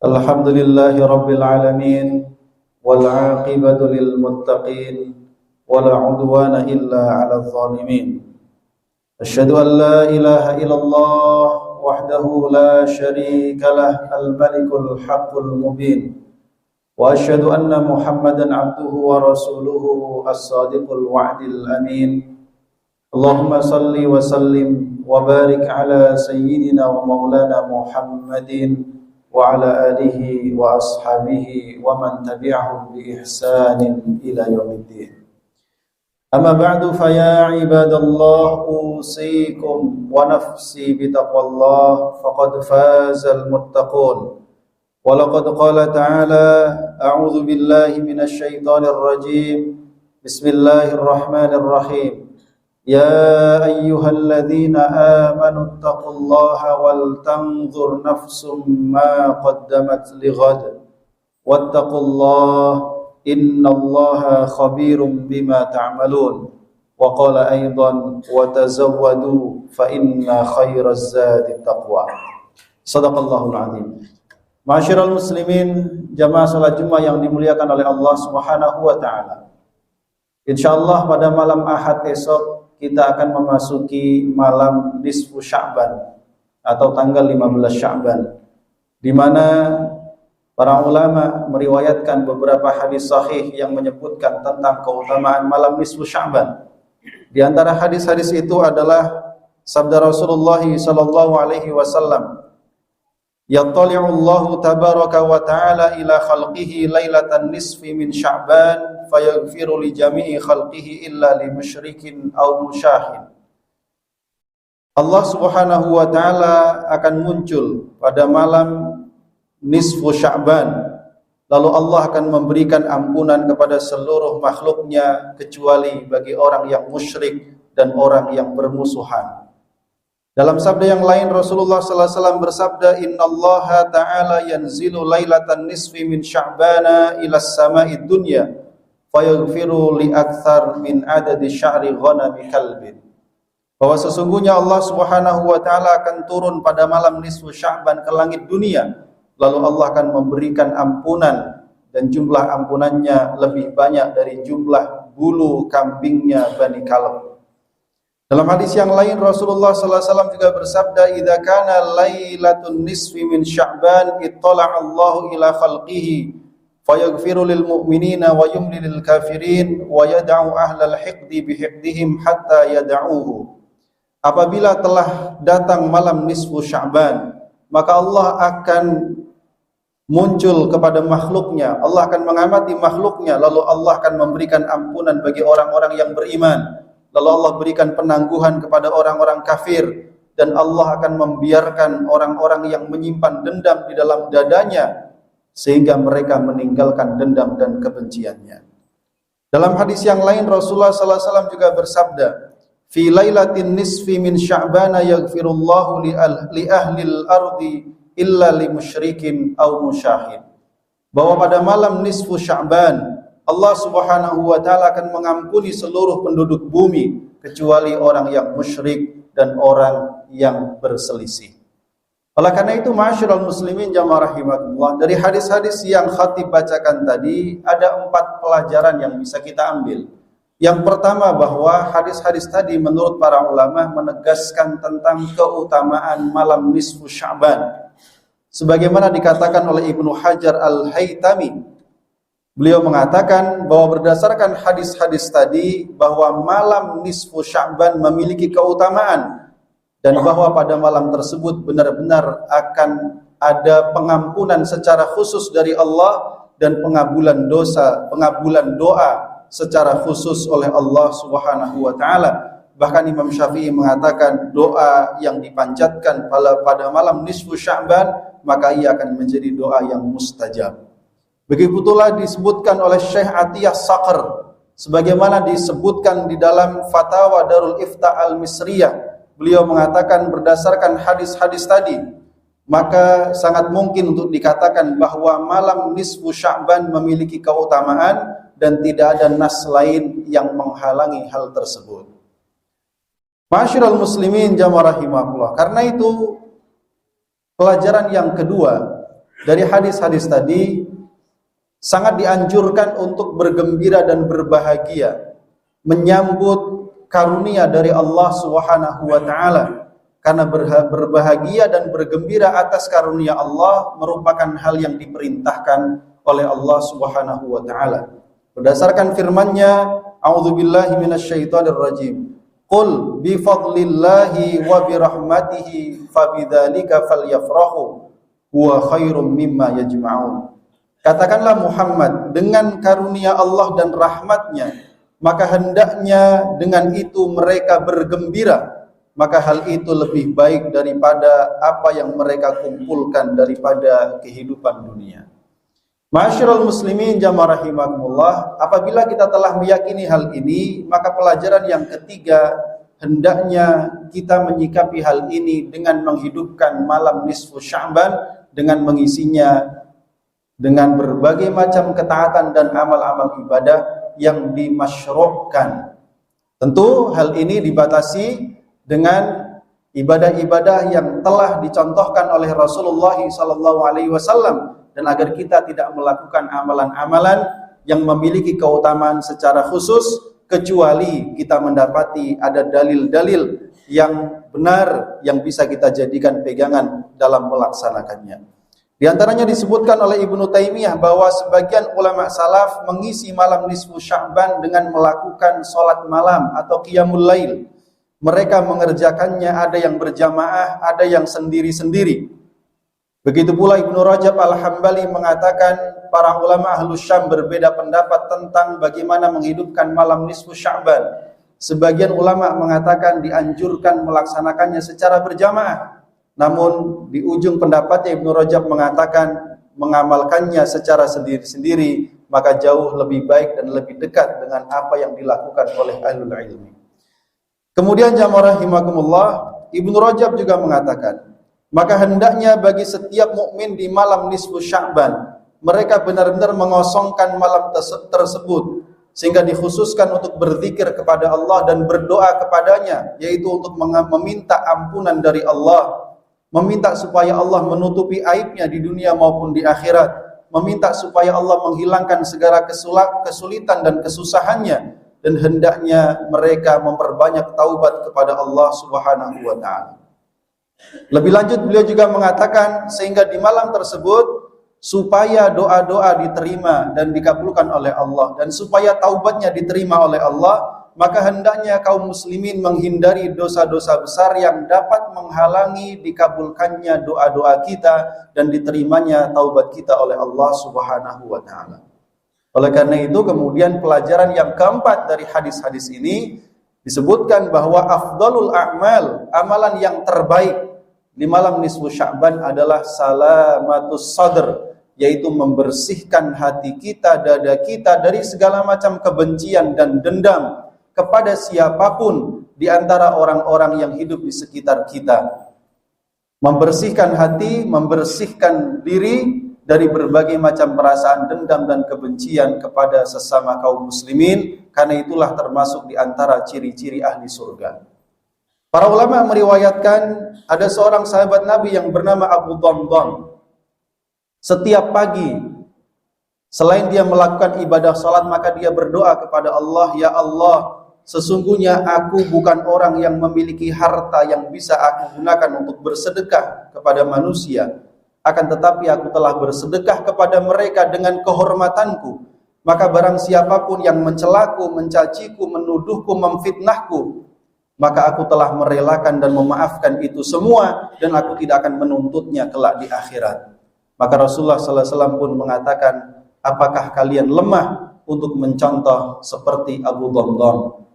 Alhamdulillahi Rabbil Alamin wal aqibatu lil muttaqin wala udwana illa 'alal zalimin. Asyhadu an la ilaha illallah wahdahu la syarika lah al-malikul haqqul mubin wa asyhadu anna Muhammadan 'abduhu wa rasuluhu as-sadiqul wa'dil amin. Allahumma salli wa sallim wa barik ala sayyidina wa maulana Muhammadin wa ala alihi wa ashabihi wa man tabi'ahum bi ihsanin ila yaumiddin. Amma ba'du fa ya ibadallah usikum wa nafsi bi taqwallah faqad fazal muttaqun. Wa laqad qala ta'ala a'udzu billahi minasy syaithanir rajim. Bismillahirrahmanirrahim. يا أيها الذين آمنوا اتقوا الله ولتنظر نفس ما قدمت لغد واتقوا الله إن الله خبير بما تعملون وقال أيضا وتزودوا فإن خير الزاد التقوى صدق الله العظيم. Ma'asyiral muslimin, jamaah salat Jumat yang dimuliakan oleh Allah Subhanahu wa taala. Insyaallah pada malam Ahad esok kita akan memasuki malam nisfu Sya'ban atau tanggal 15 Sya'ban, di mana para ulama meriwayatkan beberapa hadis sahih yang menyebutkan tentang keutamaan malam nisfu Sya'ban. Di antara hadis-hadis itu adalah sabda Rasulullah sallallahu alaihi wasallam, "Yattali'u Allahu tabaraka wa ta'ala ila khalqihi lailatan nisfi min Sya'ban fayaghfiru li jami'i khalqihi illa li musyrikin aw musyahin." Allah Subhanahu wa taala akan muncul pada malam nisfu Sya'ban, lalu Allah akan memberikan ampunan kepada seluruh makhluknya kecuali bagi orang yang musyrik dan orang yang bermusuhan. Dalam sabda yang lain Rasulullah sallallahu alaihi wasallam bersabda, "Innallaha ta'ala yanzilu lailatan nisfi min Sya'bana ila as-sama'id dunya fayaghfiru li aktsar min adadi sya'ri ghanami kalbin." Bahwa sesungguhnya Allah Subhanahu wa taala akan turun pada malam nisfu Sya'ban ke langit dunia, lalu Allah akan memberikan ampunan dan jumlah ampunannya lebih banyak dari jumlah bulu kambingnya Bani Kalb. Dalam hadis yang lain Rasulullah sallallahu alaihi wasallam juga bersabda, "Idza kana lailatun nisfi min Sya'ban ittala'a Allahu ila khalqihi fayaghfiru lil mu'minina wa yumli lil kafirin wa yad'u ahlal hiqdi bi hiqdihim hatta yad'uhu." Apabila telah datang malam nisfu Sya'ban, maka Allah akan muncul kepada makhluknya, Allah akan mengamati makhluknya, lalu Allah akan memberikan ampunan bagi orang-orang yang beriman. Lalu Allah berikan penangguhan kepada orang-orang kafir, dan Allah akan membiarkan orang-orang yang menyimpan dendam di dalam dadanya sehingga mereka meninggalkan dendam dan kebenciannya. Dalam hadis yang lain Rasulullah sallallahu alaihi wasallam juga bersabda, "Fi lailatin nisfi min Sya'bana yaghfirullahu li ahlil ardi illa li musyrikin aw musyahin." Bahwa pada malam nisfu Sya'ban Allah Subhanahu wa taala akan mengampuni seluruh penduduk bumi kecuali orang yang musyrik dan orang yang berselisih. Oleh karena itu, ma'asyiral muslimin jamaah rahimakumullah, dari hadis-hadis yang khatib bacakan tadi ada 4 pelajaran yang bisa kita ambil. Yang pertama, bahwa hadis-hadis tadi menurut para ulama menegaskan tentang keutamaan malam nisfu Sya'ban. Sebagaimana dikatakan oleh Ibnu Hajar Al-Haytami, beliau mengatakan bahwa berdasarkan hadis-hadis tadi bahwa malam nisfu Sya'ban memiliki keutamaan, dan bahwa pada malam tersebut benar-benar akan ada pengampunan secara khusus dari Allah dan pengabulan doa secara khusus oleh Allah Subhanahu wa taala. Bahkan Imam Syafi'i mengatakan doa yang dipanjatkan pada malam nisfu Sya'ban maka ia akan menjadi doa yang mustajab. Begitu pula disebutkan oleh Syekh Atiyah Saqr, sebagaimana disebutkan di dalam Fatwa Darul Ifta Al-Misriyah. Beliau mengatakan berdasarkan hadis-hadis tadi, maka sangat mungkin untuk dikatakan bahwa malam nisfu Sya'ban memiliki keutamaan dan tidak ada nas lain yang menghalangi hal tersebut. Ma'asyiral muslimin jamaah rahimakumullah. Karena itu pelajaran yang kedua dari hadis-hadis tadi sangat dianjurkan untuk bergembira dan berbahagia menyambut karunia dari Allah Subhanahu wa taala, karena berbahagia dan bergembira atas karunia Allah merupakan hal yang diperintahkan oleh Allah Subhanahu wa taala. Berdasarkan firman-Nya, a'udzubillahi minasyaitonir rajim. Qul bi fadlillahi wa bi rahmatihi fabidzalika falyafrahu huwa khairum mimma yajma'un. Katakanlah Muhammad, dengan karunia Allah dan rahmatnya, maka hendaknya dengan itu mereka bergembira, maka hal itu lebih baik daripada apa yang mereka kumpulkan daripada kehidupan dunia. Ma'asyiral muslimin jamaah rahimakumullah, apabila kita telah meyakini hal ini, maka pelajaran yang ketiga, hendaknya kita menyikapi hal ini dengan menghidupkan malam nisfu Sya'ban, dengan mengisinya dengan berbagai macam ketaatan dan amal-amal ibadah yang dimasyru'kan. Tentu hal ini dibatasi dengan ibadah-ibadah yang telah dicontohkan oleh Rasulullah SAW, dan agar kita tidak melakukan amalan-amalan yang memiliki keutamaan secara khusus kecuali kita mendapati ada dalil-dalil yang benar yang bisa kita jadikan pegangan dalam melaksanakannya. Di antaranya disebutkan oleh Ibnu Taimiyah bahwa sebagian ulama salaf mengisi malam nisfu Sya'ban dengan melakukan sholat malam atau qiyamul lail. Mereka mengerjakannya ada yang berjamaah, ada yang sendiri-sendiri. Begitu pula Ibnu Rajab Al-Hambali mengatakan para ulama Ahlus Syam berbeda pendapat tentang bagaimana menghidupkan malam nisfu Sya'ban. Sebagian ulama mengatakan dianjurkan melaksanakannya secara berjamaah. Namun di ujung pendapatnya Ibnu Rajab mengatakan mengamalkannya secara sendiri-sendiri maka jauh lebih baik dan lebih dekat dengan apa yang dilakukan oleh ahlul ilmi. Kemudian jamaah rahimakumullah, Ibnu Rajab juga mengatakan, maka hendaknya bagi setiap mukmin di malam nisfu Sya'ban mereka benar-benar mengosongkan malam tersebut sehingga dikhususkan untuk berzikir kepada Allah dan berdoa kepadanya, yaitu untuk meminta ampunan dari Allah, meminta supaya Allah menutupi aibnya di dunia maupun di akhirat, meminta supaya Allah menghilangkan segala kesulitan dan kesusahannya, dan hendaknya mereka memperbanyak taubat kepada Allah Subhanahu wa taala. Lebih lanjut beliau juga mengatakan sehingga di malam tersebut supaya doa-doa diterima dan dikabulkan oleh Allah dan supaya taubatnya diterima oleh Allah, maka hendaknya kaum muslimin menghindari dosa-dosa besar yang dapat menghalangi dikabulkannya doa-doa kita dan diterimanya taubat kita oleh Allah Subhanahu wa taala. Oleh karena itu kemudian pelajaran yang keempat dari hadis-hadis ini disebutkan bahwa afdalul a'mal, amalan yang terbaik di malam nisfu Sya'ban adalah salamatus sadr, yaitu membersihkan hati kita, dada kita dari segala macam kebencian dan dendam kepada siapapun di antara orang-orang yang hidup di sekitar kita. Membersihkan hati, membersihkan diri dari berbagai macam perasaan dendam dan kebencian kepada sesama kaum muslimin, karena itulah termasuk di antara ciri-ciri ahli surga. Para ulama meriwayatkan ada seorang sahabat Nabi yang bernama Abu Dhamdham. Setiap pagi selain dia melakukan ibadah salat, maka dia berdoa kepada Allah, ya Allah, sesungguhnya aku bukan orang yang memiliki harta yang bisa aku gunakan untuk bersedekah kepada manusia, akan tetapi aku telah bersedekah kepada mereka dengan kehormatanku. Maka barang siapapun yang mencelaku, mencaciku, menuduhku, memfitnahku, maka aku telah merelakan dan memaafkan itu semua, dan aku tidak akan menuntutnya kelak di akhirat. Maka Rasulullah SAW pun mengatakan, apakah kalian lemah untuk mencontoh seperti Abu Dhamdham?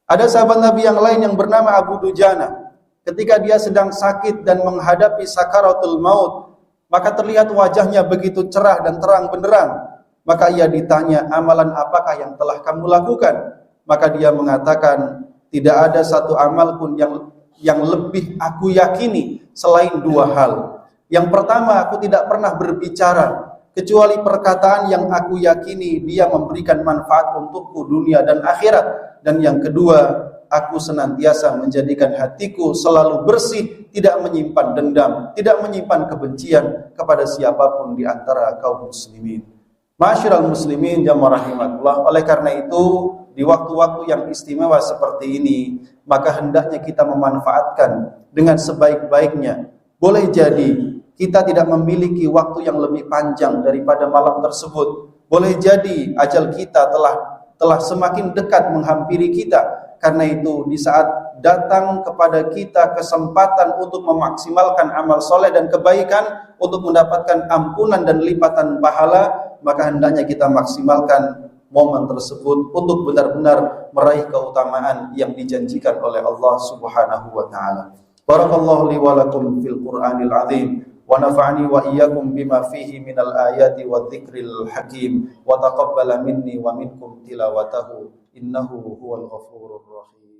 Ada sahabat Nabi yang lain yang bernama Abu Dujana. Ketika dia sedang sakit dan menghadapi sakaratul maut, maka terlihat wajahnya begitu cerah dan terang benderang. Maka ia ditanya, amalan apakah yang telah kamu lakukan? Maka dia mengatakan, tidak ada satu amal pun yang lebih aku yakini selain dua hal. Yang pertama, aku tidak pernah berbicara kecuali perkataan yang aku yakini dia memberikan manfaat untukku dunia dan akhirat. Dan yang kedua, aku senantiasa menjadikan hatiku selalu bersih, tidak menyimpan dendam, tidak menyimpan kebencian kepada siapapun di antara kaum muslimin. Ma'asyiral muslimin jamaah rahimakumullah, oleh karena itu di waktu-waktu yang istimewa seperti ini, maka hendaknya kita memanfaatkan dengan sebaik-baiknya. Boleh jadi kita tidak memiliki waktu yang lebih panjang daripada malam tersebut. Boleh jadi ajal kita telah semakin dekat menghampiri kita. Karena itu di saat datang kepada kita kesempatan untuk memaksimalkan amal soleh dan kebaikan, untuk mendapatkan ampunan dan lipatan pahala, maka hendaknya kita maksimalkan momen tersebut untuk benar-benar meraih keutamaan yang dijanjikan oleh Allah Subhanahu wa taala. Barakallahu li wa lakum fil Qur'anil azim wa nafa'ani wa iyyakum bima fihi minal ayati wadh-dhikril hakim wa taqabbala minni wa minkum tilawatahu innahu huwal ghafurur rahim.